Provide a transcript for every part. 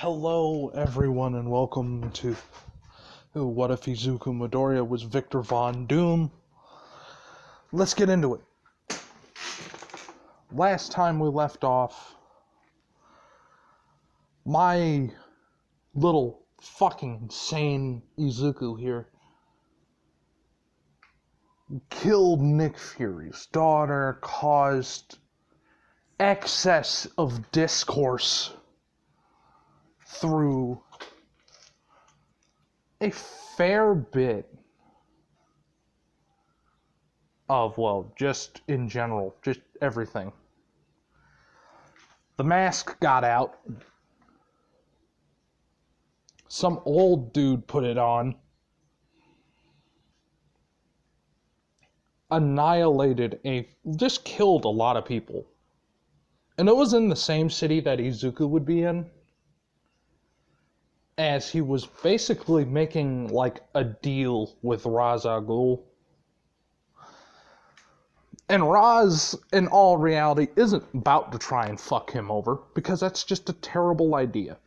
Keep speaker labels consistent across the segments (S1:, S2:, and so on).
S1: Hello, everyone, and welcome to What If Izuku Midoriya was Victor Von Doom. Let's get into it. Last time we left off, my little fucking insane Izuku here killed Nick Fury's daughter, caused excess of discourse through a fair bit of, well, just in general, just everything. The mask got out. Some old dude put it on. Just killed a lot of people. And it was in the same city that Izuku would be in, as he was basically making, like, a deal with Ra's al Ghul. And Ra's, in all reality, isn't about to try and fuck him over, because that's just a terrible idea.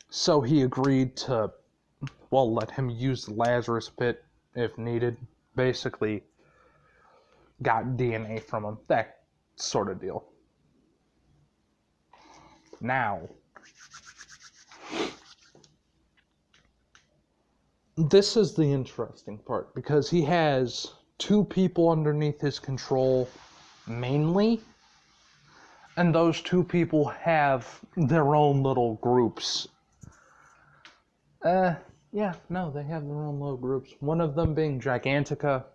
S1: So he agreed to, well, let him use the Lazarus Pit if needed. Basically, got DNA from him. That sort of deal. Now, this is the interesting part, because he has two people underneath his control, mainly, and those two people have their own little groups. They have their own little groups. One of them being Gigantica,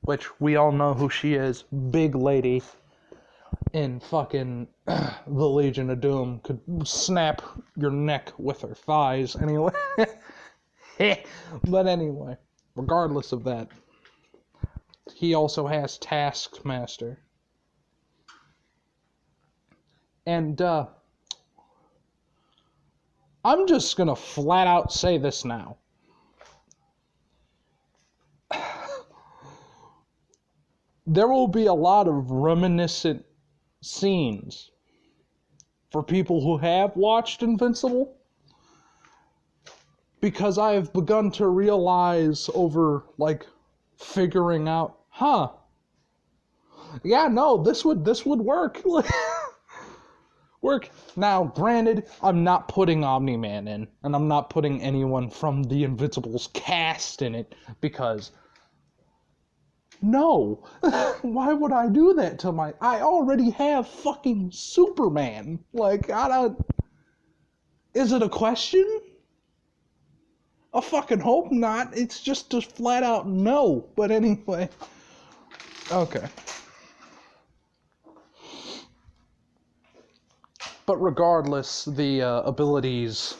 S1: which we all know who she is. Big lady in fucking the Legion of Doom. Could snap your neck with her thighs, anyway. But anyway, regardless of that, he also has Taskmaster. And, I'm just gonna flat out say this now. There will be a lot of reminiscent scenes for people who have watched Invincible, because I have begun to realize over, like, figuring out, this would work. Work. Now, granted, I'm not putting Omni-Man in, and I'm not putting anyone from the Invincibles cast in it, because no. Why would I do that to I already have fucking Superman. Like, is it a question? I fucking hope not. It's just a flat out no. But anyway. Okay. But regardless, the abilities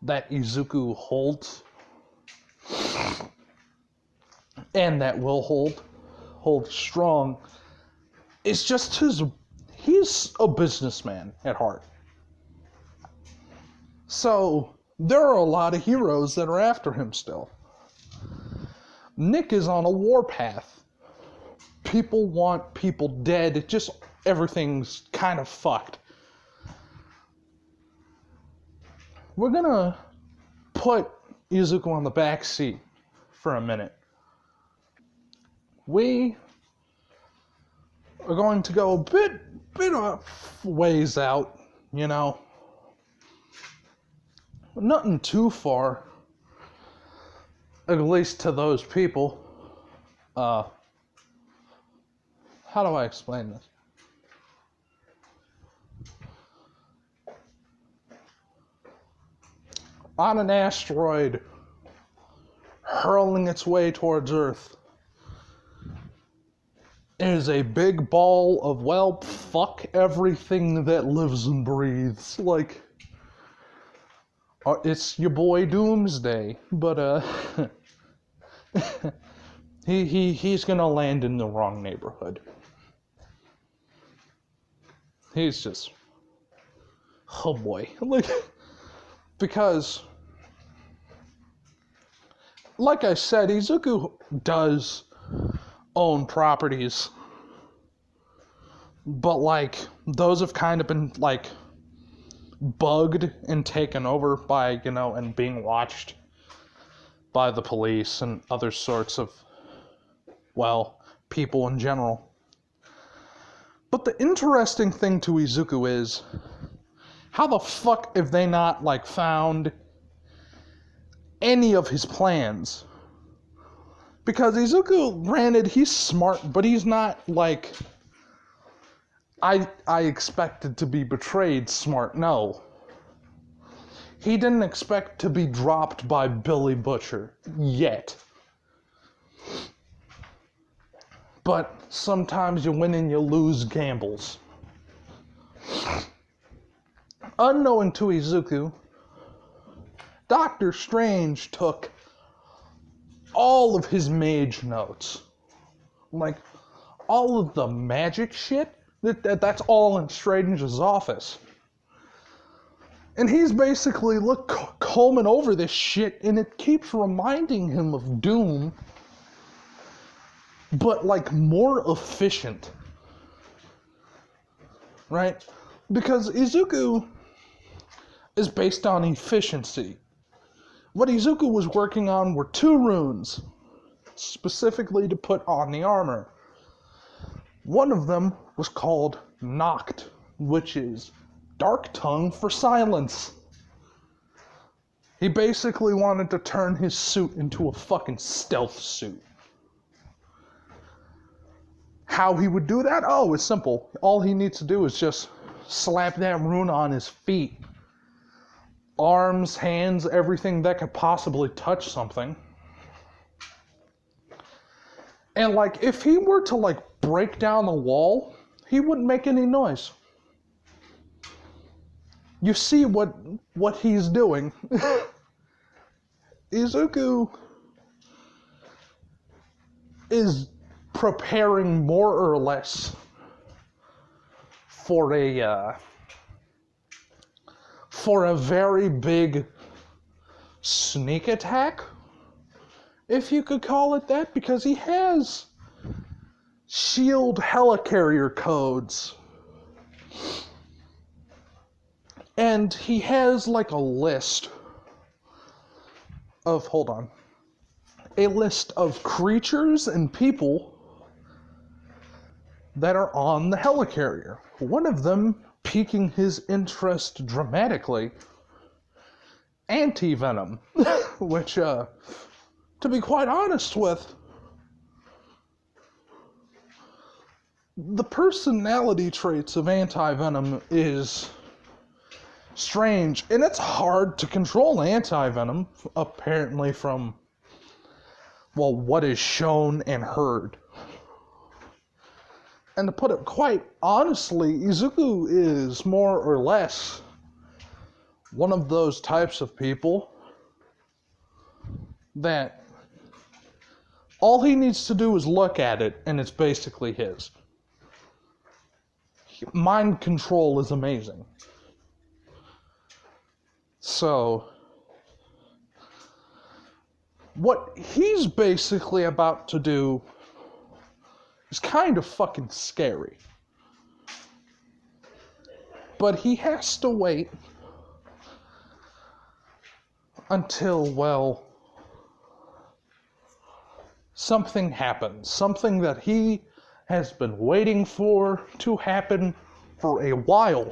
S1: that Izuku holds, and that will hold strong, it's just he's a businessman at heart. So, there are a lot of heroes that are after him still. Nick is on a warpath. People want people dead, just everything's kind of fucked. We're gonna put Izuku on the back seat for a minute. We are going to go a bit of ways out, you know. Nothing too far, at least to those people. How do I explain this? On an asteroid hurling its way towards Earth is a big ball of, well, fuck everything that lives and breathes. Like, it's your boy Doomsday, but he's gonna land in the wrong neighborhood. He's just, oh boy, like, because, like I said, Izuku does own properties but like those have kind of been like bugged and taken over by, and being watched by the police and other sorts of, people in general. But the interesting thing to Izuku is, how the fuck have they not, found any of his plans? Because Izuku, granted, he's smart, but he's not, I expected to be betrayed smart. No. He didn't expect to be dropped by Billy Butcher. Yet. But sometimes you win and you lose gambles. Unknowing to Izuku, Doctor Strange took all of his mage notes. All of the magic shit, that's all in Strange's office. And he's basically combing over this shit, and it keeps reminding him of Doom, but more efficient. Right? Because Izuku is based on efficiency. What Izuku was working on were 2 runes, specifically to put on the armor. One of them was called Noct, which is Dark Tongue for silence. He basically wanted to turn his suit into a fucking stealth suit. How he would do that? Oh, it's simple. All he needs to do is just slap that rune on his feet. Arms, hands, everything that could possibly touch something. And if he were to break down the wall, he wouldn't make any noise. You see what he's doing. Izuku is preparing more or less for a very big sneak attack, if you could call it that, because he has shield helicarrier codes. And he has a list of, a list of creatures and people that are on the helicarrier. One of them piquing his interest dramatically, Anti-Venom, which, to be quite honest with, the personality traits of Anti-Venom is strange, and it's hard to control Anti-Venom, apparently from, what is shown and heard. And to put it quite honestly, Izuku is more or less one of those types of people that all he needs to do is look at it and it's basically his. Mind control is amazing. So, what he's basically about to do is kind of fucking scary. But he has to wait until, something happens. Something that he has been waiting for to happen for a while.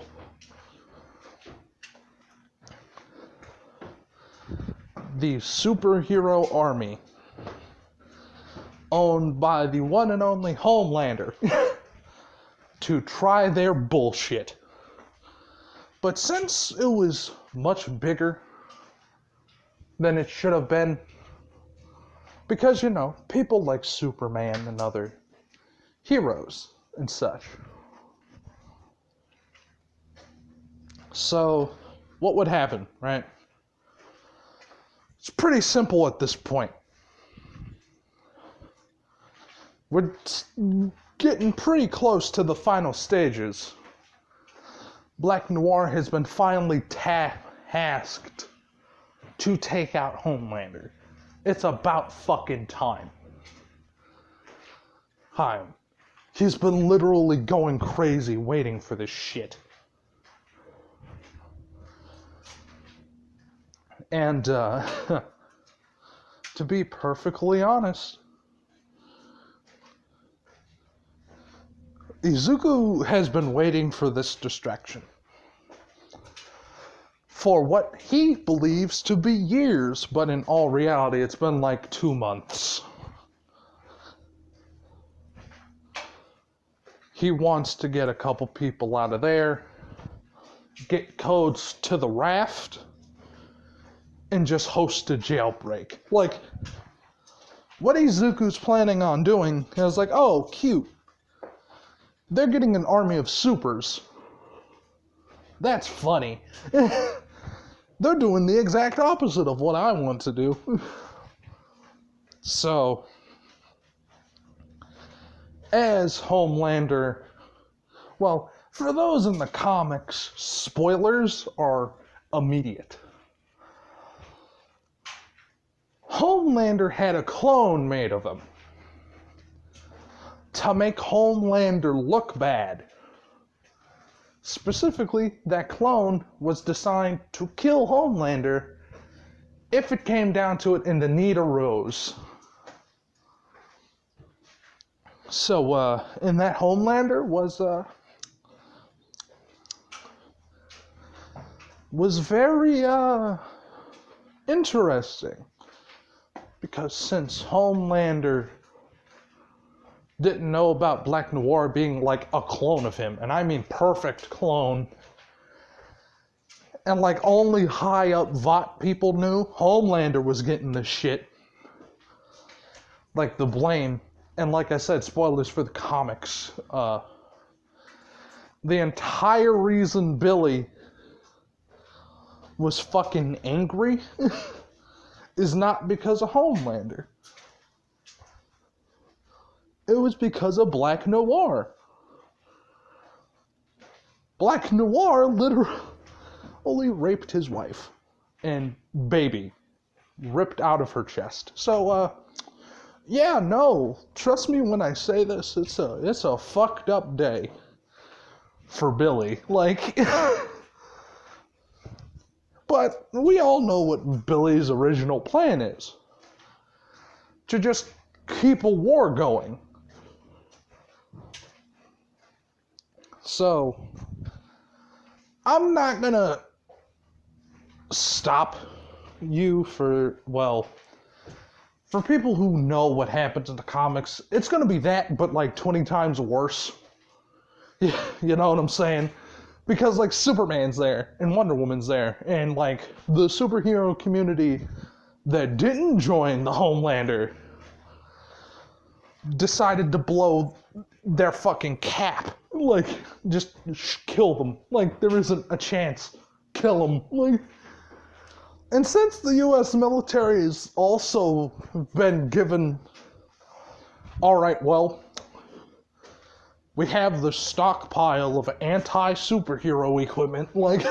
S1: The superhero army, owned by the one and only Homelander, to try their bullshit. But since it was much bigger than it should have been, because, people like Superman and other heroes and such. So, what would happen, right? It's pretty simple at this point. We're getting pretty close to the final stages. Black Noir has been finally tasked to take out Homelander. It's about fucking time. He's been literally going crazy waiting for this shit. And, to be perfectly honest, Izuku has been waiting for this distraction for what he believes to be years, but in all reality, it's been like 2 months. He wants to get a couple people out of there, get codes to the raft, and just host a jailbreak. Like, what Izuku's planning on doing is like, oh, cute. They're getting an army of supers. That's funny. They're doing the exact opposite of what I want to do. So, as Homelander, well, for those in the comics, spoilers are immediate. Homelander had a clone made of him to make Homelander look bad. Specifically, that clone was designed to kill Homelander if it came down to it and the need arose. So, and that Homelander was very, interesting. Because since Homelander didn't know about Black Noir being like a clone of him, and I mean perfect clone, and like only high up Vought people knew, Homelander was getting the shit. Like the blame. And like I said, spoilers for the comics. The entire reason Billy was fucking angry is not because of Homelander. It was because of Black Noir. Black Noir literally raped his wife and baby, ripped out of her chest. So, yeah, no, trust me when I say this, it's a fucked up day for Billy. Like, but we all know what Billy's original plan is. To just keep a war going. So, I'm not gonna stop you for people who know what happens in the comics, it's gonna be that, but like 20 times worse. You know what I'm saying? Because like Superman's there, and Wonder Woman's there, and like the superhero community that didn't join the Homelander decided to blow their fucking cap. Like, just kill them. Like, there isn't a chance. Kill them. Like, and since the U.S. military has also been given, alright, well, we have the stockpile of anti-superhero equipment, like,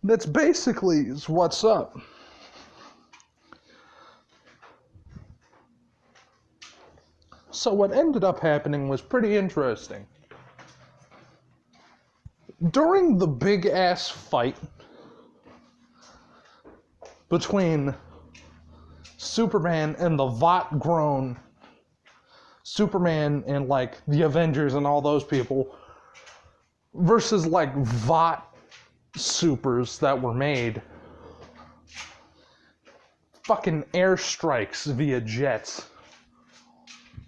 S1: that's basically is what's up. So what ended up happening was pretty interesting. During the big-ass fight between Superman and the Vought-grown Superman and, like, the Avengers and all those people versus, like, Vought supers that were made, fucking airstrikes via jets,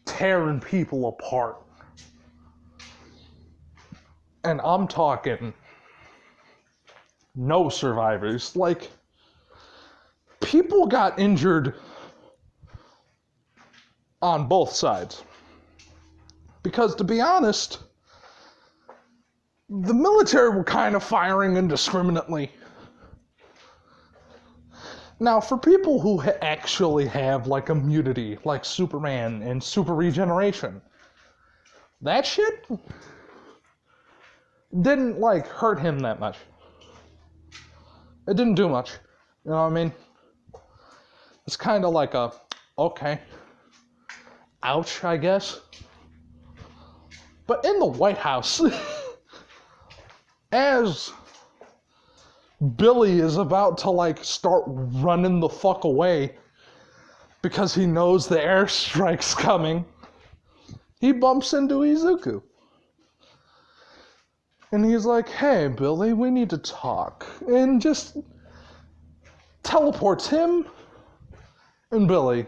S1: tearing people apart. And I'm talking no survivors. Like, people got injured on both sides. Because to be honest, the military were kind of firing indiscriminately. Now, for people who actually have, like, immunity, like Superman and super regeneration, that shit didn't, like, hurt him that much. It didn't do much. You know what I mean? It's kind of like okay. ouch, I guess. But in the White House, as Billy is about to like start running the fuck away because he knows the airstrike's coming, he bumps into Izuku. And he's like, hey, Billy, we need to talk. And just teleports him and Billy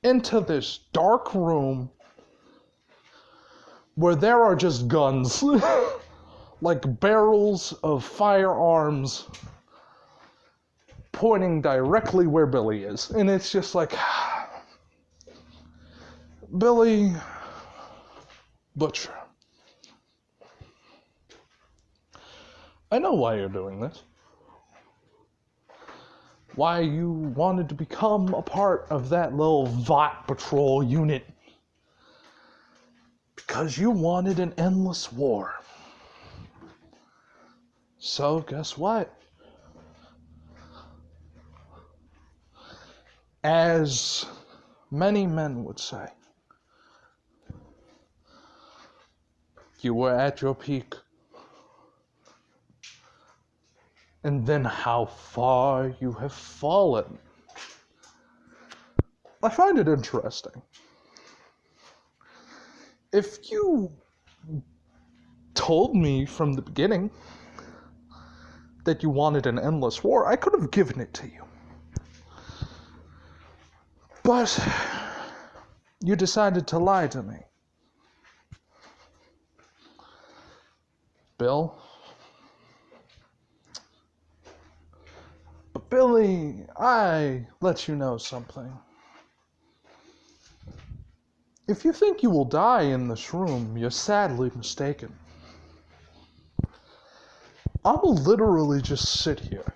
S1: into this dark room where there are just guns, like barrels of firearms pointing directly where Billy is. And it's just like, Billy Butcher, I know why you're doing this. Why you wanted to become a part of that little VOT patrol unit. Because you wanted an endless war. So, guess what? As many men would say, you were at your peak. And then how far you have fallen. I find it interesting. If you told me from the beginning that you wanted an endless war, I could have given it to you. But you decided to lie to me. Bill? But Billy, I let you know something. If you think you will die in this room, you're sadly mistaken. I will literally just sit here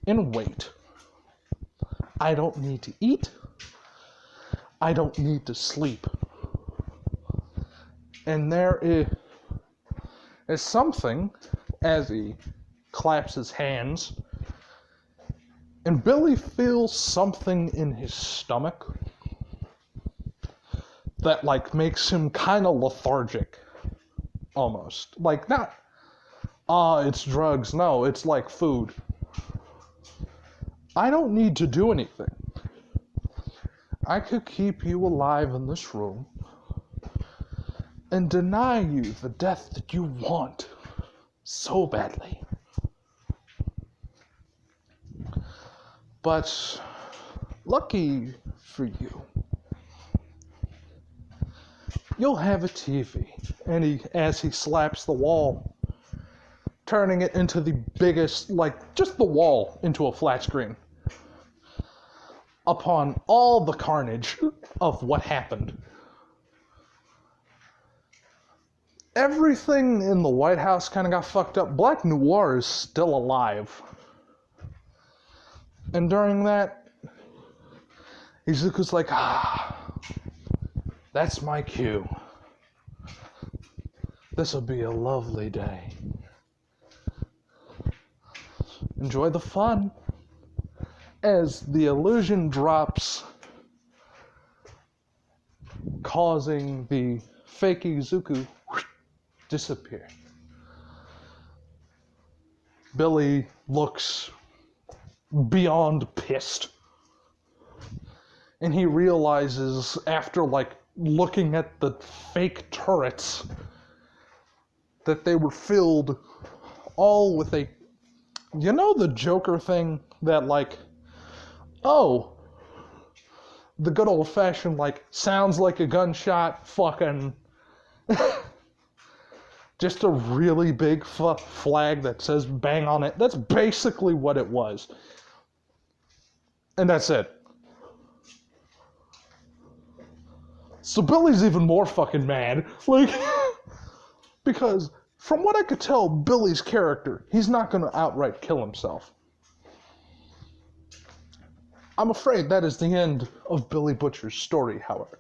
S1: and wait. I don't need to eat. I don't need to sleep. And there is something, as he claps his hands, and Billy feels something in his stomach that like makes him kind of lethargic, almost. Like not, it's drugs. No, it's like food. I don't need to do anything. I could keep you alive in this room and deny you the death that you want so badly. But lucky for you, you'll have a TV. And as he slaps the wall, turning it into the biggest, like just the wall into a flat screen. Upon all the carnage of what happened. Everything in the White House kind of got fucked up. Black Noir is still alive. And during that, Izuku's like, that's my cue. This'll be a lovely day. Enjoy the fun. As the illusion drops, causing the fake Izuku disappear. Billy looks beyond pissed. And he realizes, after like looking at the fake turrets, that they were filled all with a, you know, the Joker thing that like, oh, the good old fashioned like sounds like a gunshot fucking just a really big flag that says bang on it. That's basically what it was. And that's it. So Billy's even more fucking mad. Like, because from what I could tell, Billy's character, he's not going to outright kill himself. I'm afraid that is the end of Billy Butcher's story, however.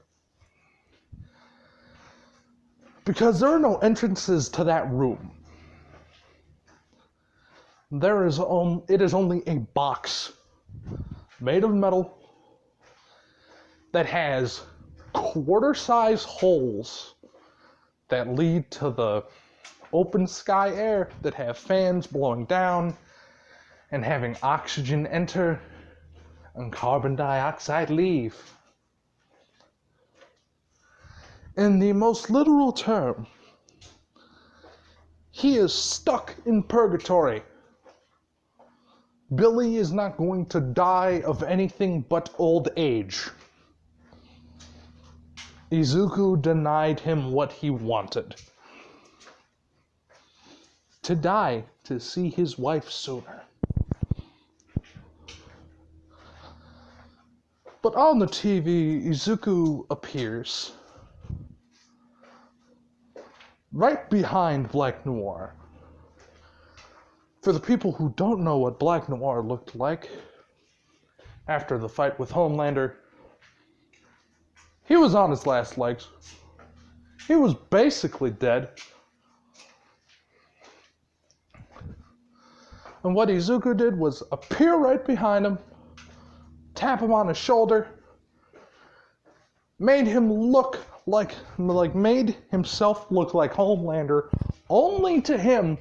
S1: Because there are no entrances to that room. It is only a box made of metal, that has quarter-size holes that lead to the open sky air that have fans blowing down and having oxygen enter and carbon dioxide leave. In the most literal term, he is stuck in purgatory. Billy is not going to die of anything but old age. Izuku denied him what he wanted. To die to see his wife sooner. But on the TV, Izuku appears right behind Black Noir. For the people who don't know what Black Noir looked like after the fight with Homelander, he was on his last legs. He was basically dead. And what Izuku did was appear right behind him, tap him on his shoulder, made himself look like Homelander, only to him,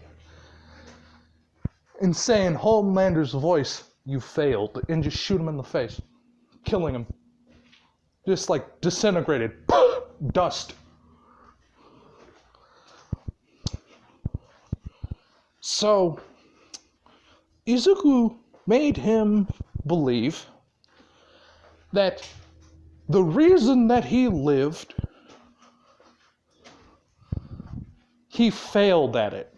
S1: and say in Homelander's voice, "You failed," and just shoot him in the face, killing him. Just like disintegrated, dust. So, Izuku made him believe that the reason that he lived, he failed at it.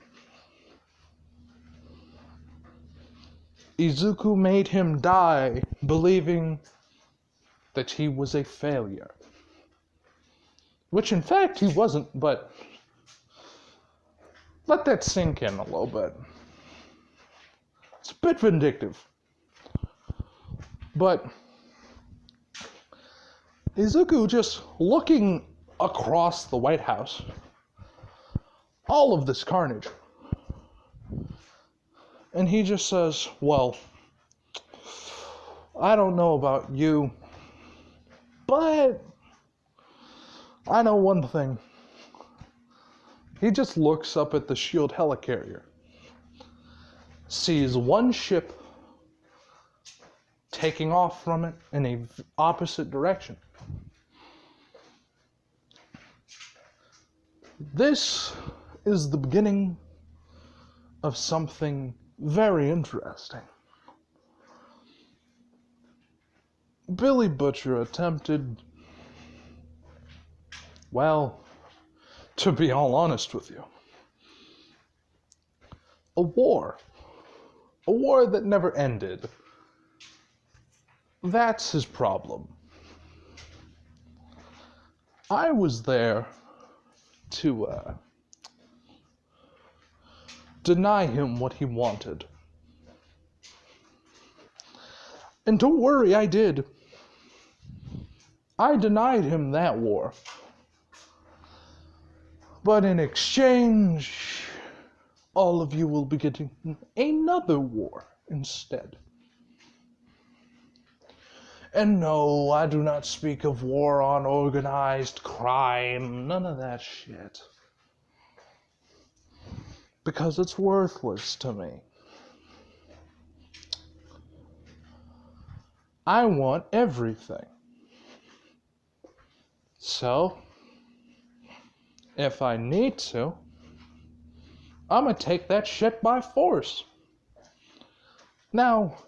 S1: Izuku made him die believing that he was a failure. Which in fact he wasn't, but let that sink in a little bit. It's a bit vindictive. But Izuku just looking across the White House, all of this carnage, and he just says, "Well, I don't know about you, but I know one thing." He just looks up at the SHIELD helicarrier, sees one ship taking off from it in a opposite direction. This is the beginning of something very interesting. Billy Butcher attempted, well, to be all honest with you, a war that never ended. That's his problem. I was there to deny him what he wanted. And don't worry, I did. I denied him that war. But in exchange, all of you will be getting another war instead. And no, I do not speak of war on organized crime, none of that shit. Because it's worthless to me. I want everything. So, if I need to, I'm gonna take that shit by force. Now,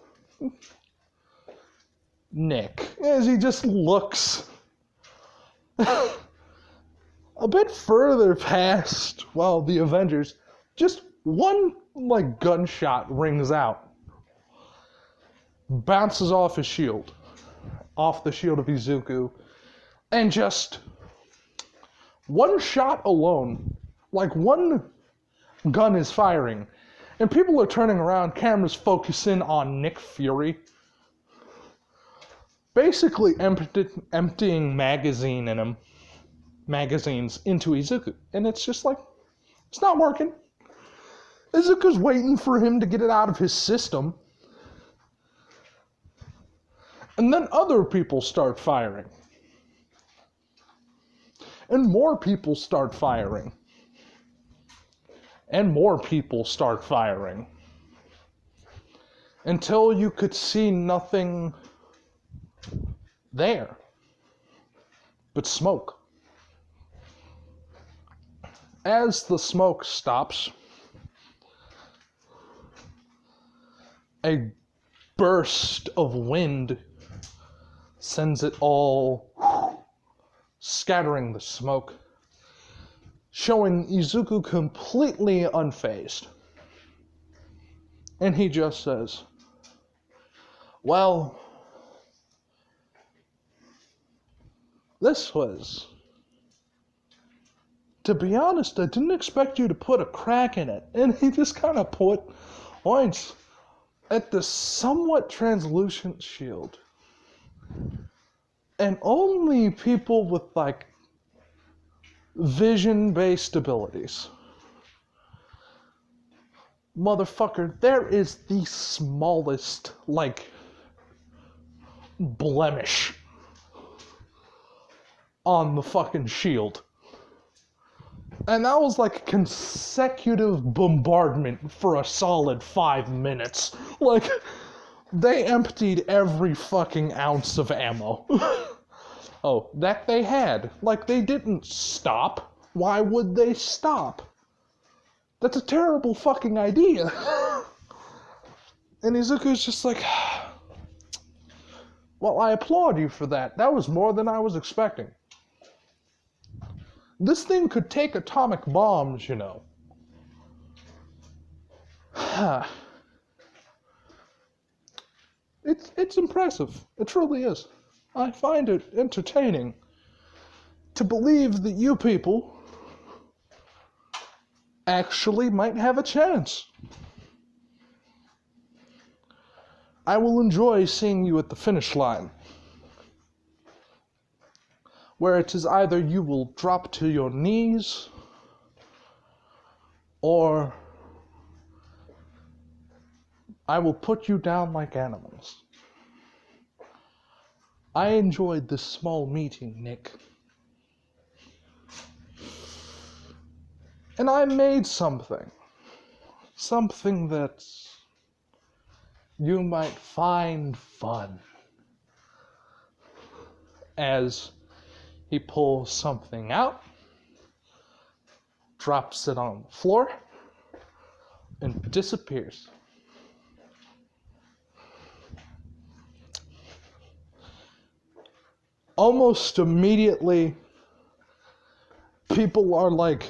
S1: Nick, as he just looks a bit further past, well, the Avengers, just one, gunshot rings out. Bounces off his shield. Off the shield of Izuku. And just one shot alone, one gun is firing, and people are turning around, cameras focusing on Nick Fury, basically emptying magazines into Izuku, and it's just it's not working. Izuku's waiting for him to get it out of his system, and then other people start firing. And more people start firing. And more people start firing. Until you could see nothing there but smoke. As the smoke stops, a burst of wind sends it all scattering the smoke, showing Izuku completely unfazed. And he just says, well, this was, to be honest, I didn't expect you to put a crack in it. And he just kind of points at the somewhat translucent shield. And only people with, like, vision-based abilities. Motherfucker, there is the smallest, like, blemish on the fucking shield. And that was like consecutive bombardment for a solid 5 minutes. Like, they emptied every fucking ounce of ammo. Oh, that they had. Like, they didn't stop. Why would they stop? That's a terrible fucking idea. And Izuku's just like, well, I applaud you for that. That was more than I was expecting. This thing could take atomic bombs, you know. It's impressive. It truly is. I find it entertaining to believe that you people actually might have a chance. I will enjoy seeing you at the finish line, where it is either you will drop to your knees, or I will put you down like animals. I enjoyed this small meeting, Nick. And I made something. Something that you might find fun. As he pulls something out, drops it on the floor, and disappears. Almost immediately, people are like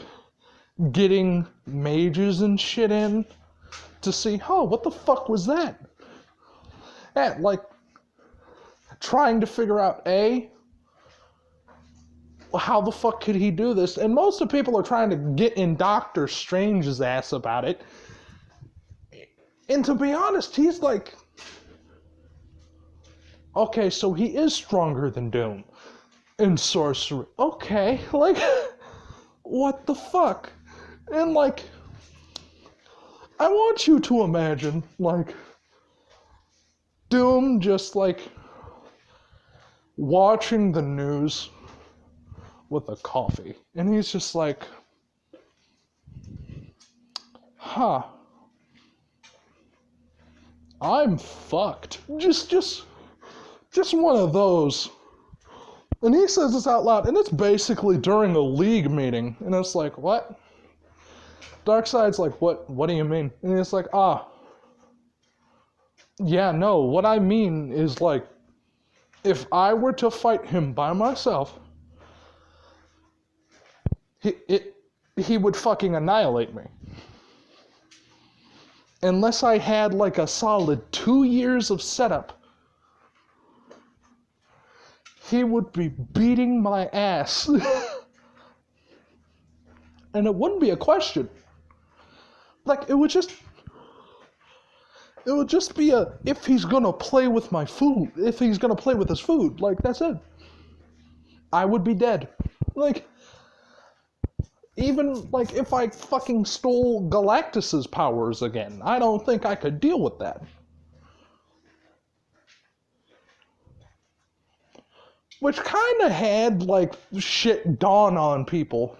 S1: getting mages and shit in to see, oh, what the fuck was that? And like trying to figure out how the fuck could he do this? And most of the people are trying to get in Doctor Strange's ass about it. And to be honest, he's like, okay, so he is stronger than Doom in sorcery. Okay, like, what the fuck? And like, I want you to imagine, like, Doom just like watching the news with a coffee. And he's just like, huh, I'm fucked. Just one of those. And he says this out loud, and it's basically during a league meeting. And it's like, what? Darkseid's like, what do you mean? And it's like, yeah, no, what I mean is like, if I were to fight him by myself, he would fucking annihilate me. Unless I had like a solid 2 years of setup, he would be beating my ass. And it wouldn't be a question. Like, it would just be if he's gonna play with my food, if he's gonna play with his food, like, that's it. I would be dead. Like, even, like, if I fucking stole Galactus's powers again, I don't think I could deal with that. which kind of had, like, shit dawn on people.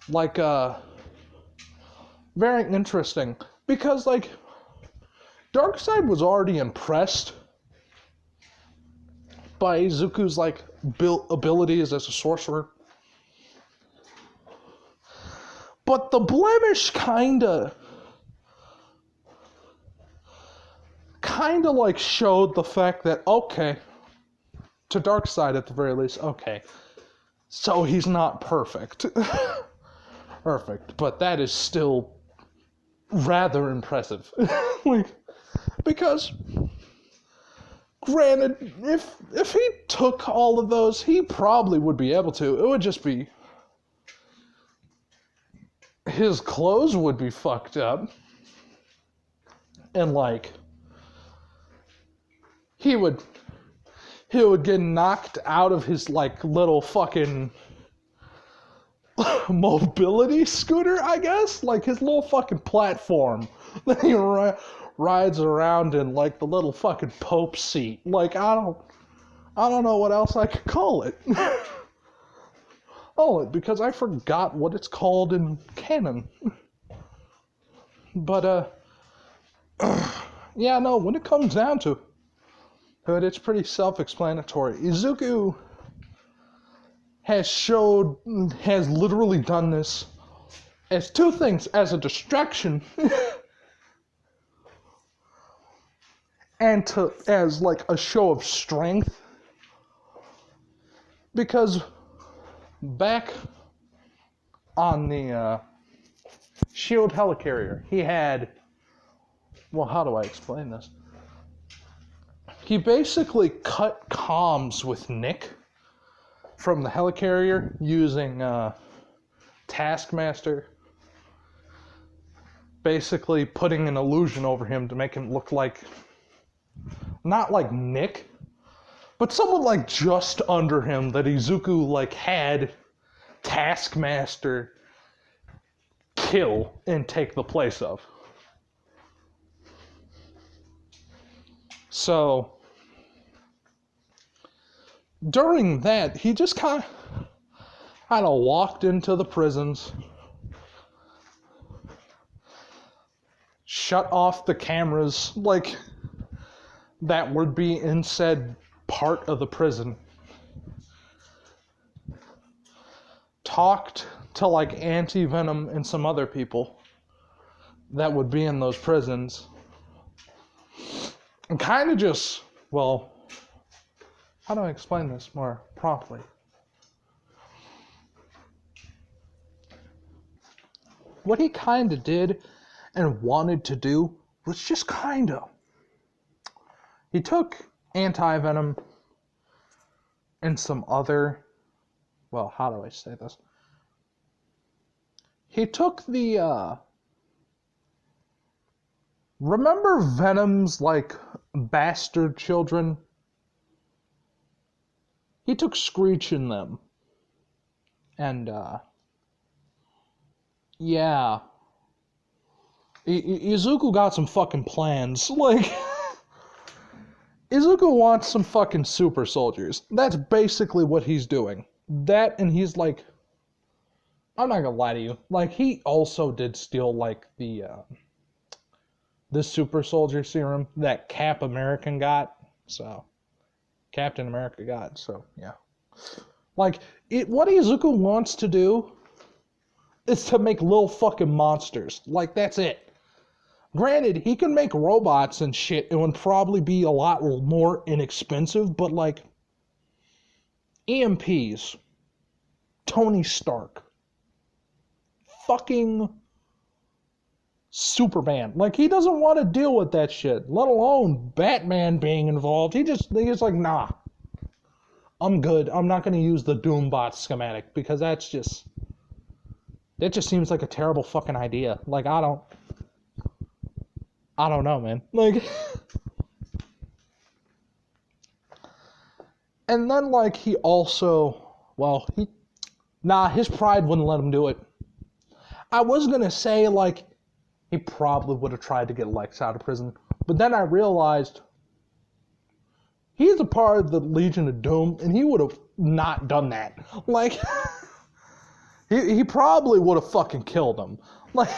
S1: Like, very interesting. Because, like, Darkseid was already impressed by Izuku's, like, abilities as a sorcerer. But the blemish kinda like showed the fact that, okay, to Darkseid at the very least, okay, so he's not perfect. Perfect, but that is still rather impressive. Like, because granted, if he took all of those, he probably would be able to. It would just be, his clothes would be fucked up, and like, he would get knocked out of his, like, little fucking mobility scooter, I guess? Like, his little fucking platform that he rides around in, like, the little fucking Pope seat. Like, I don't know what else I could call it. Because I forgot what it's called in canon. But, yeah, no, when it comes down to it, it's pretty self-explanatory. Izuku has literally done this as two things: as a distraction, and as like a show of strength. Because back on the Shield helicarrier, he had, well, how do I explain this? He basically cut comms with Nick from the helicarrier using Taskmaster, basically putting an illusion over him to make him look like, not like Nick, but someone like just under him that Izuku like had Taskmaster kill and take the place of. So during that, he just kind of walked into the prisons, shut off the cameras, like, that would be in said part of the prison, talked to, like, Anti-Venom and some other people that would be in those prisons, and kind of just, well, how do I explain this more promptly? What he kind of did and wanted to do was just kind of, he took Anti-Venom and some other, well, how do I say this? He took the, remember Venom's, like, bastard children? He took Screech and them. And, yeah. Izuku got some fucking plans. Like, Izuku wants some fucking super soldiers. That's basically what he's doing. That, and he's like, I'm not gonna lie to you. Like, he also did steal, like, the super soldier serum that Captain America got. So, yeah. Like, what Izuku wants to do is to make little fucking monsters. Like, that's it. Granted, he can make robots and shit. It would probably be a lot more inexpensive, but, like, EMPs, Tony Stark, fucking Superman. Like, he doesn't want to deal with that shit, let alone Batman being involved. He's like, nah, I'm good. I'm not going to use the Doombot schematic because that just seems like a terrible fucking idea. Like, I don't know, man. Like, and then, like, he also, well, his pride wouldn't let him do it. I was gonna say, like, he probably would have tried to get Lex out of prison, but then I realized He's a part of the Legion of Doom, and he would have not done that. Like, he probably would have fucking killed him. Like,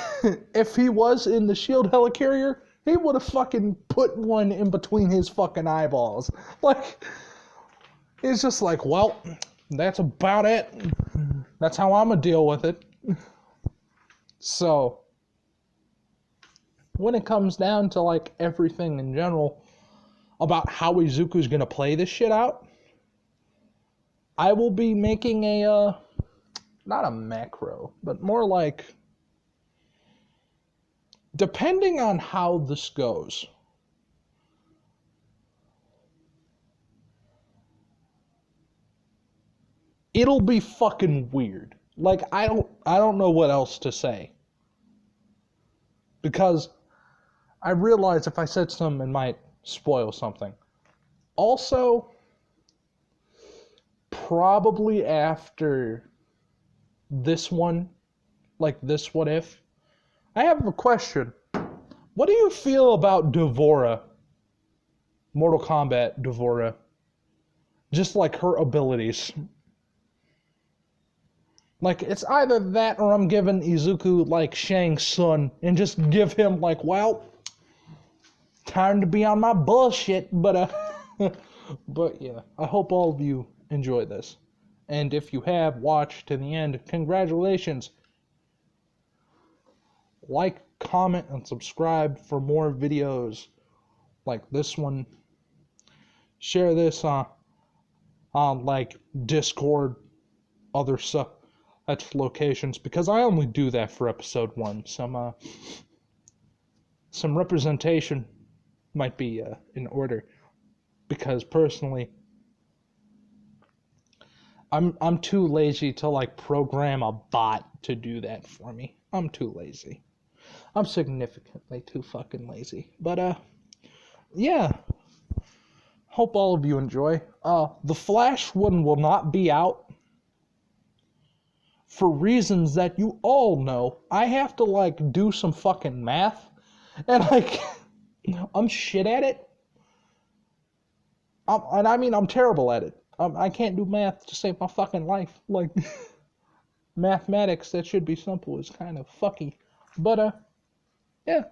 S1: if he was in the SHIELD helicarrier, he would have fucking put one in between his fucking eyeballs. Like, it's just like, well, that's about it. That's how I'm gonna deal with it. So, when it comes down to, like, everything in general about how Izuku's gonna play this shit out, I will be making a, not a macro, but more like, depending on how this goes, it'll be fucking weird. Like, I don't know what else to say. Because I realize if I said something, it might spoil something. Also, probably after this one, like this what if, I have a question. What do you feel about Devora? Mortal Kombat Devora. Just like her abilities. Like, it's either that or I'm giving Izuku like Shang's son and just give him like, well, time to be on my bullshit, but but yeah, I hope all of you enjoy this. And if you have watched to the end, congratulations. Like, comment, and subscribe for more videos like this one. Share this on like Discord, other stuff. That's locations, because I only do that for episode 1. Some representation might be in order, because personally, I'm too lazy to like program a bot to do that for me. I'm too lazy. I'm significantly too fucking lazy. But yeah. Hope all of you enjoy. The Flash one will not be out. For reasons that you all know. I have to, like, do some fucking math. And, like, I'm shit at it. And I mean, I'm terrible at it. I can't do math to save my fucking life. Like, mathematics that should be simple is kind of fucky. But, yeah.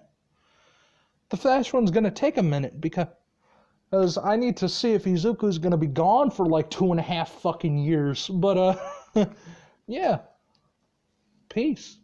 S1: The Flash one's gonna take a minute because I need to see if Izuku's gonna be gone for, like, 2.5 fucking years. But, yeah. Peace.